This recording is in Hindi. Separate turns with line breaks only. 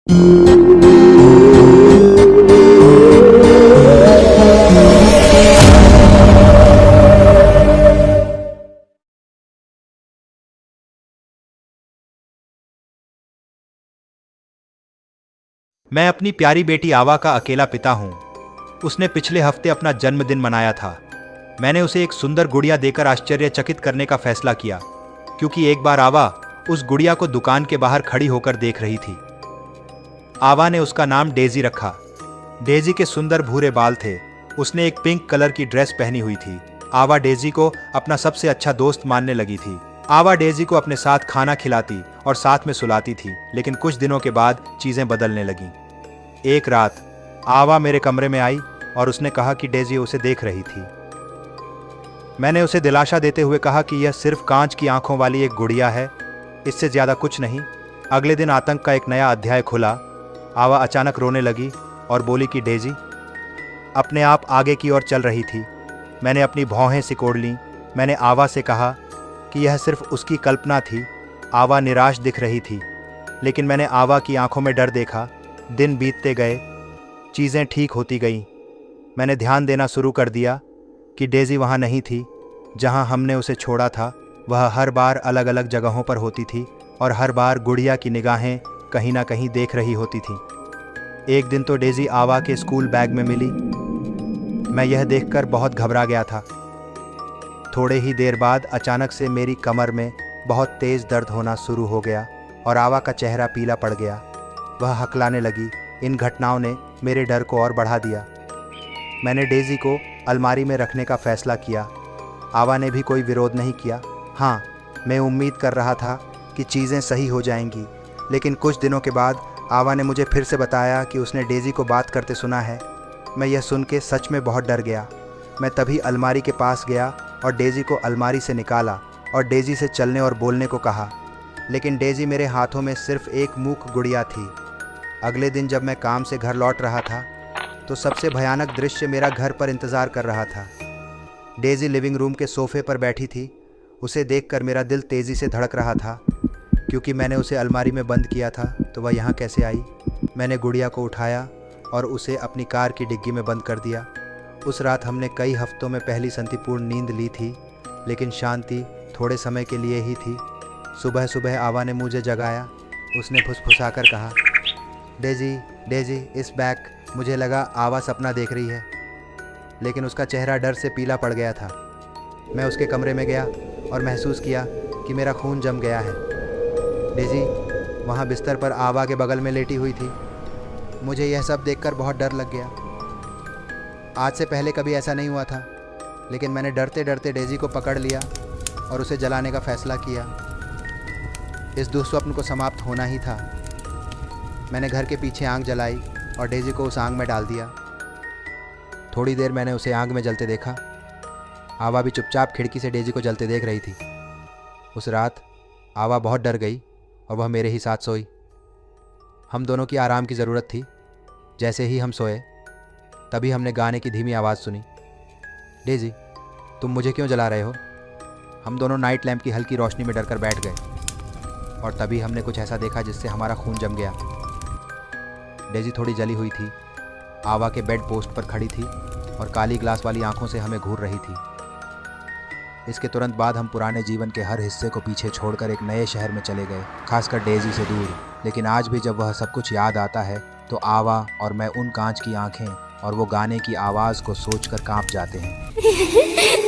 मैं अपनी प्यारी बेटी आवा का अकेला पिता हूँ। उसने पिछले हफ्ते अपना जन्मदिन मनाया था। मैंने उसे एक सुंदर गुड़िया देकर आश्चर्यचकित करने का फैसला किया, क्योंकि एक बार आवा उस गुड़िया को दुकान के बाहर खड़ी होकर देख रही थी। आवा ने उसका नाम डेजी रखा। डेजी के सुंदर भूरे बाल थे। उसने एक पिंक कलर की ड्रेस पहनी हुई थी। आवा डेजी को अपना सबसे अच्छा दोस्त मानने लगी थी। आवा डेजी को अपने साथ खाना खिलाती और साथ में सुलाती थी, लेकिन कुछ दिनों के बाद चीजें बदलने लगीं। एक रात आवा मेरे कमरे में आई और उसने कहा कि डेजी उसे देख रही थी। मैंने उसे दिलासा देते हुए कहा कि यह सिर्फ कांच की आंखों वाली एक गुड़िया है, इससे ज्यादा कुछ नहीं। अगले दिन आतंक का एक नया अध्याय खुला। आवा अचानक रोने लगी और बोली कि डेजी अपने आप आगे की ओर चल रही थी। मैंने अपनी भौहें सिकोड़ लीं। मैंने आवा से कहा कि यह सिर्फ उसकी कल्पना थी। आवा निराश दिख रही थी, लेकिन मैंने आवा की आंखों में डर देखा। दिन बीतते गए, चीज़ें ठीक होती गईं। मैंने ध्यान देना शुरू कर दिया कि डेजी वहाँ नहीं थी। जहाँ हमने उसे छोड़ा था वह हर बार अलग अलग जगहों पर होती थी और हर बार गुड़िया की निगाहें कहीं ना कहीं देख रही होती थी। एक दिन तो डेजी आवा के स्कूल बैग में मिली। मैं यह देखकर बहुत घबरा गया था। थोड़े ही देर बाद अचानक से मेरी कमर में बहुत तेज़ दर्द होना शुरू हो गया और आवा का चेहरा पीला पड़ गया। वह हकलाने लगी। इन घटनाओं ने मेरे डर को और बढ़ा दिया। मैंने डेजी को अलमारी में रखने का फैसला किया। आवा ने भी कोई विरोध नहीं किया। हाँ, मैं उम्मीद कर रहा था कि चीज़ें सही हो जाएंगी, लेकिन कुछ दिनों के बाद आवा ने मुझे फिर से बताया कि उसने डेजी को बात करते सुना है। मैं यह सुन के सच में बहुत डर गया। मैं तभी अलमारी के पास गया और डेजी को अलमारी से निकाला और डेजी से चलने और बोलने को कहा, लेकिन डेजी मेरे हाथों में सिर्फ एक मूक गुड़िया थी। अगले दिन जब मैं काम से घर लौट रहा था तो सबसे भयानक दृश्य मेरा घर पर इंतज़ार कर रहा था। डेजी लिविंग रूम के सोफे पर बैठी थी। उसे देखकर मेरा दिल तेज़ी से धड़क रहा था, क्योंकि मैंने उसे अलमारी में बंद किया था तो वह यहाँ कैसे आई। मैंने गुड़िया को उठाया और उसे अपनी कार की डिग्गी में बंद कर दिया। उस रात हमने कई हफ्तों में पहली शांतिपूर्ण नींद ली थी, लेकिन शांति थोड़े समय के लिए ही थी। सुबह सुबह आवा ने मुझे जगाया। उसने फुसफुसाकर कहा, डेजी डेजी इस बैक। मुझे लगा आवा सपना देख रही है, लेकिन उसका चेहरा डर से पीला पड़ गया था। मैं उसके कमरे में गया और महसूस किया कि मेरा खून जम गया है। डेजी वहाँ बिस्तर पर आवा के बगल में लेटी हुई थी। मुझे यह सब देखकर बहुत डर लग गया। आज से पहले कभी ऐसा नहीं हुआ था, लेकिन मैंने डरते डरते डेजी को पकड़ लिया और उसे जलाने का फैसला किया। इस दुःस्वप्न को समाप्त होना ही था। मैंने घर के पीछे आग जलाई और डेजी को उस आग में डाल दिया। थोड़ी देर मैंने उसे आग में जलते देखा। आवा भी चुपचाप खिड़की से डेजी को जलते देख रही थी। उस रात आवा बहुत डर गई और वह मेरे ही साथ सोई। हम दोनों की आराम की ज़रूरत थी। जैसे ही हम सोए तभी हमने गाने की धीमी आवाज़ सुनी। डेजी तुम मुझे क्यों जला रहे हो? हम दोनों नाइट लैंप की हल्की रोशनी में डरकर बैठ गए और तभी हमने कुछ ऐसा देखा जिससे हमारा खून जम गया। डेजी थोड़ी जली हुई थी। आवा के बेड पोस्ट पर खड़ी थी और काली ग्लास वाली आंखों से हमें घूर रही थी। इसके तुरंत बाद हम पुराने जीवन के हर हिस्से को पीछे छोड़कर एक नए शहर में चले गए, खासकर डेजी से दूर। लेकिन आज भी जब वह सब कुछ याद आता है तो आवा और मैं उन कांच की आंखें और वो गाने की आवाज़ को सोचकर कांप जाते हैं।